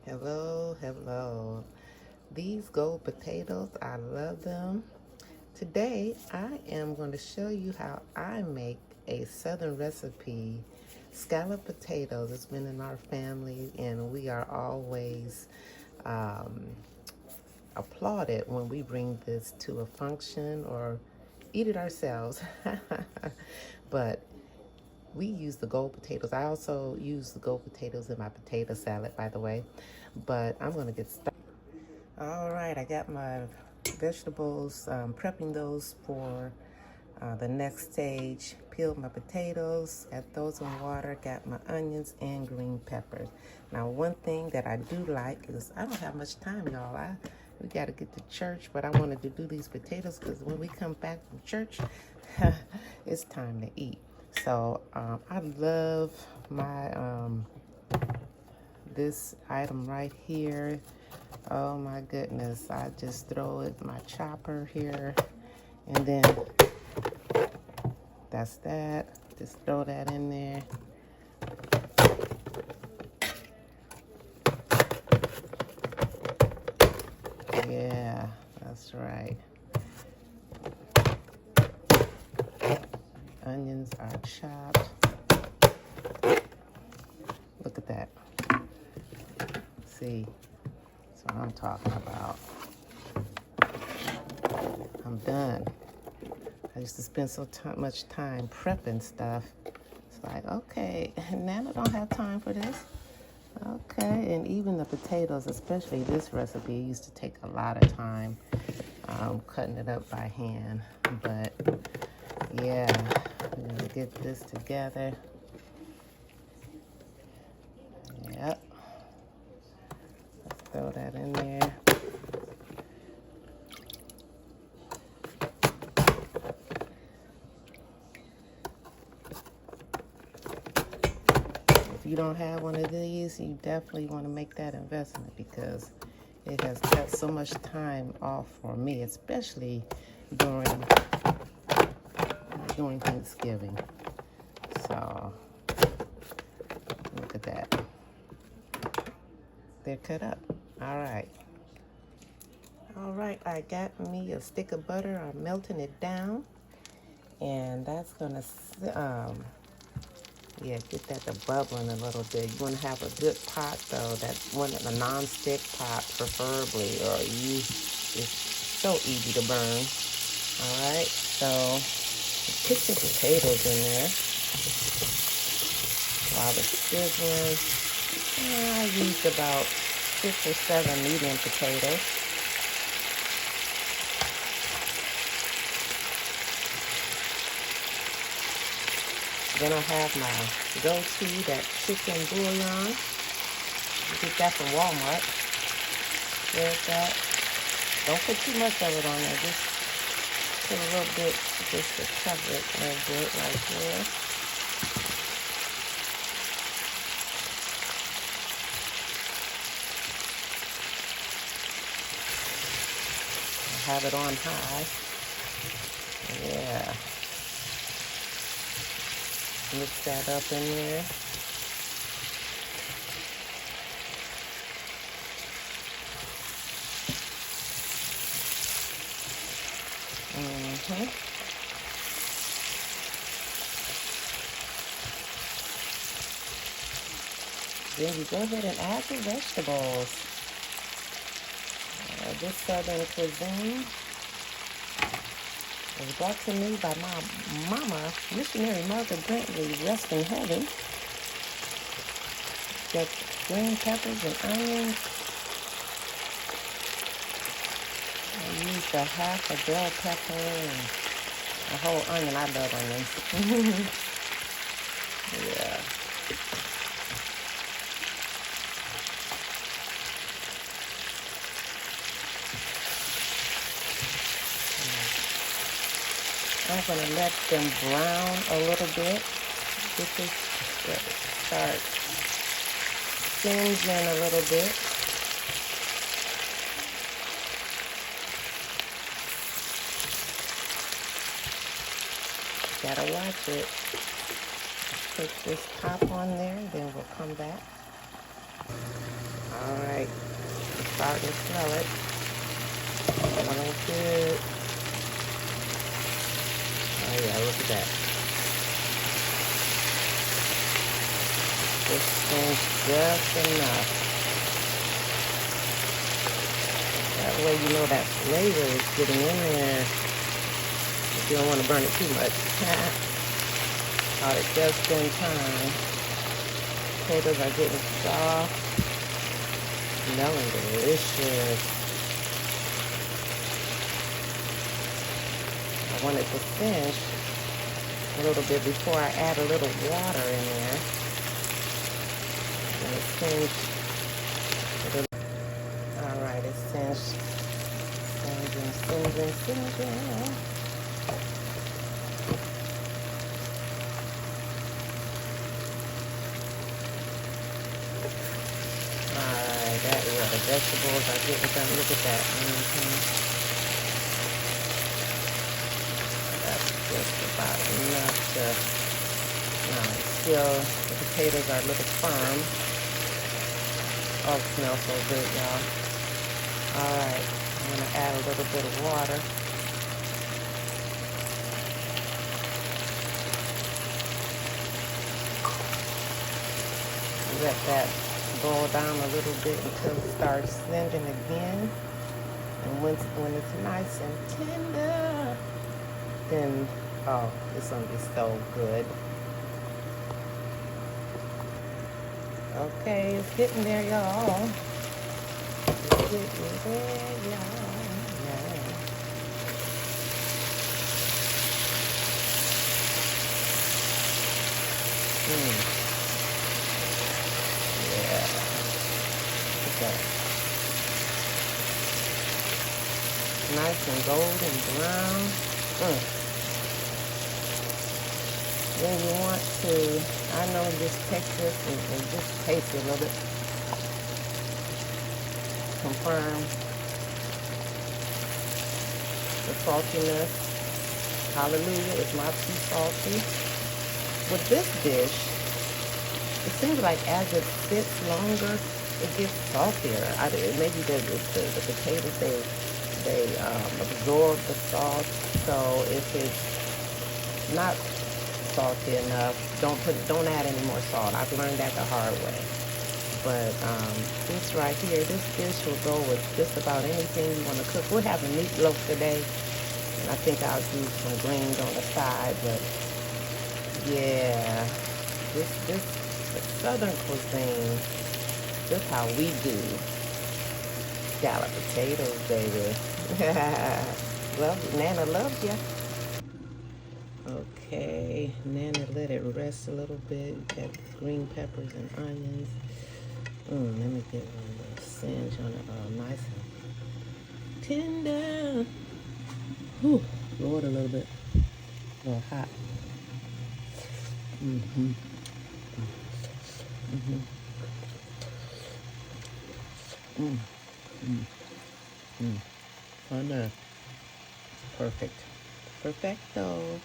Hello, hello. These gold potatoes, I love them. Today, I am going to show you how I make a southern recipe, scalloped potatoes. It's been in our family, and we are always um, applauded when we bring this to a function or eat it ourselves. But we use the gold potatoes. I also use the gold potatoes in my potato salad, by the way. But I'm going to get started. All right, I got my vegetables, prepping those for the next stage. Peeled my potatoes, got those in water, got my onions and green peppers. Now, one thing that I do like is I don't have much time, y'all. We got to get to church, but I wanted to do these potatoes because when we come back from church, it's time to eat. So I love my this item right here. Oh my goodness, I just throw it in my chopper here, and then that's that. Just throw that in there. Yeah, that's right. Onions are chopped. Look at that. See, that's what I'm talking about. I'm done. I used to spend so much time prepping stuff. It's like, okay, now I don't have time for this. Okay, and even the potatoes, especially this recipe, used to take a lot of time cutting it up by hand. But yeah, I'm gonna get this together. Yep. Let's throw that in there. If you don't have one of these, you definitely want to make that investment because it has cut so much time off for me, especially during Thanksgiving. So look at that. They're cut up. All right. All right, I got me a stick of butter. I'm melting it down. And that's gonna, yeah, get that to bubbling a little bit. You wanna have a good pot though. That's one of the non-stick pot preferably, or it's so easy to burn. All right, so put your potatoes in there while it's sizzling. I used about 6 or 7 medium potatoes. Then I have my go-to, that chicken bouillon. You get that from Walmart. There's that. Don't put too much of it on there. Just put a little bit just to cover it a little bit right there. Have it on high. Yeah. Mix that up in there. Then you go ahead and add your vegetables. This southern cuisine was brought to me by my mama, missionary Mother Bentley, rest in heaven. Got green peppers and onions. I used a half a bell pepper and a whole onion. I love onions. Yeah. I'm going to let them brown a little bit. Get this start singeing a little bit. Gotta watch it. Put this top on there, then we'll come back. All right. starting to smell it. Smelling good. Oh yeah, look at that. This thing's just enough. That way you know that flavor is getting in there. If you don't want to burn it too much. Caught it just in time. Potatoes are getting soft. Smelling delicious. I want it to finish a little bit before I add a little water in there. And it's singed. Alright, it's singed. Singeing. Alright, that is where the vegetables are getting done. Look at that. That's just about enough to, still, the potatoes are a little firm. Oh, it smells so good, y'all. Alright, I'm going to add a little bit of water. Let that boil down a little bit until it starts singeing again. And when it's nice and tender, then, oh, it's going to be so good. Okay, it's getting there, y'all. It's getting there, y'all. Yeah. Yeah. Look at that. Nice and golden brown. Then you want to, I know, just texture and just taste it a little bit. Confirm the saltiness. Hallelujah, it's not too salty. With this dish, it seems like as it sits longer, it gets saltier. Maybe the potatoes, they absorb the salt. So if it's not salty enough, don't add any more salt. I've learned that the hard way. But this right here, this dish will go with just about anything you want to cook. We're having meatloaf today, and I think I'll do some greens on the side. But yeah, this the Southern cuisine. This how we do scalloped potatoes, baby. Well, Nana loves ya. Okay, Nana let it rest a little bit. Got green peppers and onions. Let me get one of those singe on it. Nice and tender. Whew, Lord, a little bit. A little hot. Oh no. Perfect. Perfecto.